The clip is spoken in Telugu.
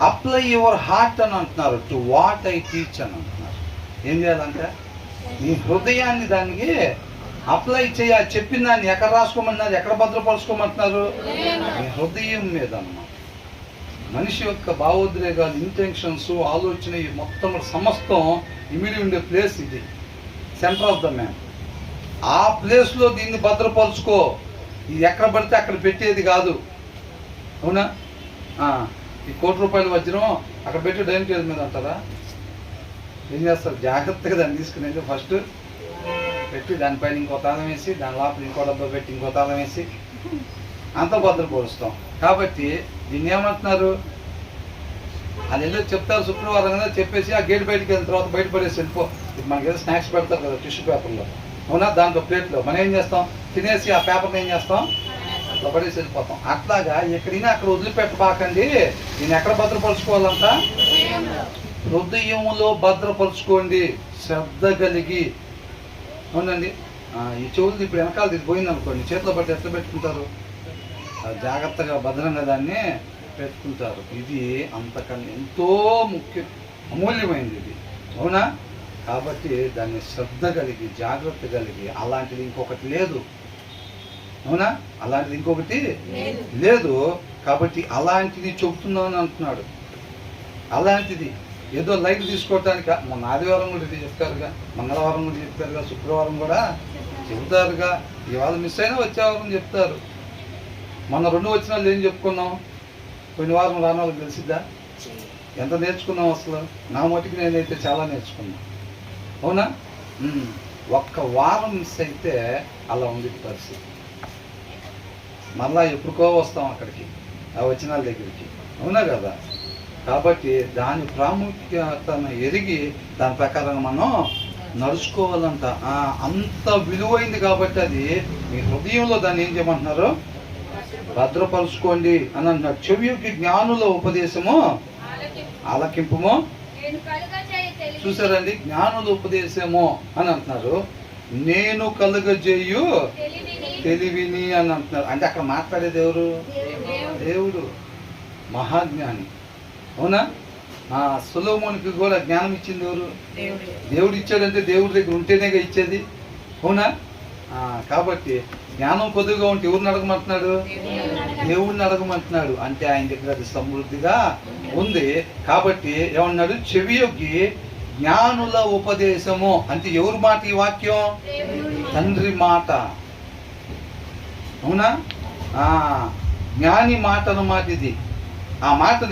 అప్లై యువర్ హార్ట్ అని అంటున్నారు, టు వాట్ ఐ టీచ్ అని అంటున్నారు. ఏం చేయాలంటే నీ హృదయాన్ని దానికి అప్లై చేయాలి. చెప్పిన దాన్ని ఎక్కడ రాసుకోమంటున్నారు, ఎక్కడ భద్రపరుచుకోమంటున్నారు? నీ హృదయం మీద అన్నమాట. మనిషి యొక్క భావోద్రేగాలు, ఇంటెన్షన్స్, ఆలోచన మొత్తం సమస్తం ఇమిడి ఉండే ప్లేస్ ఇది, సెంటర్ ఆఫ్ ద మ్యాన్. ఆ ప్లేస్లో దీన్ని భద్రపరుచుకో. ఇది ఎక్కడ పడితే అక్కడ పెట్టేది కాదు, అవునా? ఈ ₹1,00,00,000 వజ్రం అక్కడ పెట్టి డైనింగ్ టేబుల్ మీద అంటారా? ఏం చేస్తారు? జాగ్రత్తగా దాన్ని తీసుకునేది ఫస్ట్ పెట్టి దానిపైన ఇంకో తాళం వేసి, దాని లోపల ఇంకో డబ్బా పెట్టి ఇంకో తాళం వేసి అంత భద్రపరుస్తాం. కాబట్టి దీన్ని ఏమంటున్నారు? అది వెళ్ళి చెప్తారు శుక్రవారం కదా, చెప్పేసి ఆ గేట్ బయటికి వెళ్ళిన తర్వాత బయట పడేసి వెళ్ళిపో. మనకి ఏదో స్నాక్స్ పెడతారు కదా టిష్యూ పేపర్లో, అవునా? దాంట్లో ప్లేట్లో మనం ఏం చేస్తాం? తినేసి ఆ పేపర్ని ఏం చేస్తాం? అట్లా పడేసి వెళ్ళిపోతాం. అట్లాగా ఎక్కడైనా అక్కడ వదిలిపెట్టబాకండి. దీన్ని ఎక్కడ భద్రపరుచుకోవాలంట? హృదయంలో భద్రపరుచుకోండి, శ్రద్ధ కలిగి. అవునండి. ఈ చెవులు ఇప్పుడు వెనకాల ఇది పోయింది అనుకోండి, చేతిలో పట్టి ఎట్లా పెట్టుకుంటారు? జాగ్రత్తగా భద్రంగా దాన్ని పెట్టుకుంటారు. ఇది అంతకన్నా ఎంతో ముఖ్యం, అమూల్యమైనది ఇది, అవునా? కాబట్టి దాన్ని శ్రద్ధ కలిగి, జాగ్రత్త కలిగి. అలాంటిది ఇంకొకటి లేదు, అవునా? అలాంటిది ఇంకొకటి లేదు. కాబట్టి అలాంటిది చెబుతున్నాను అంటున్నాడు. అలాంటిది ఏదో లైట్ తీసుకోవటానికి మొన్న ఆదివారం కూడా ఇది చెప్తారుగా, మంగళవారం కూడా చెప్తారుగా, శుక్రవారం కూడా చెబుతారుగా. ఇవాళ మిస్ అయినా వచ్చే వారం చెప్తారు. మొన్న 2 వచ్చిన వాళ్ళు ఏం చెప్పుకున్నాం? కొన్ని వారం రాని వాళ్ళకి తెలిసిద్దా? ఎంత నేర్చుకున్నాం అసలు? నా మటుకు నేనైతే చాలా నేర్చుకున్నాను, అవునా? ఒక్క వారం మిస్ అయితే అలా ఉంది పరిస్థితి. మళ్ళా ఎప్పుడుకో వస్తాం అక్కడికి, ఆ వచ్చిన వాళ్ళ దగ్గరికి, అవునా కదా? కాబట్టి దాని ప్రాముఖ్యతను ఎరిగి దాని ప్రకారం మనం నడుచుకోవాలంట. అంత విలువైంది కాబట్టి అది మీ హృదయంలో దాన్ని ఏం చేయమంటున్నారు? భద్రపరుచుకోండి అని అంటున్నారు. చెవికి జ్ఞానుల ఉపదేశము ఆలకింపుము. చూసారండి, జ్ఞానుల ఉపదేశము అని అంటున్నారు. నేను కలుగజేయు తెలివిని అని అంటున్నారు. అంటే అక్కడ మాట్లాడేది ఎవరు? దేవుడు, మహాజ్ఞాని, అవునా? సొలొమోనుకి కూడా జ్ఞానం ఇచ్చింది ఎవరు? దేవుడు ఇచ్చాడంటే దేవుడి దగ్గర ఉంటేనేగా ఇచ్చేది, అవునా? కాబట్టి జ్ఞానం కొద్దిగా ఉంటే ఎవరిని అడగమంటున్నాడు? దేవుడిని అడగమంటున్నాడు. అంటే ఆయన దగ్గర అది సమృద్ధిగా ఉంది. కాబట్టి ఏమన్నాడు? చెవియొగ్గి జ్ఞానుల ఉపదేశము. అంటే ఎవరి మాట ఈ వాక్యం? తండ్రి మాట, అవునా? జ్ఞాని మాట అన్నమాట ఇది. ఆ మాటని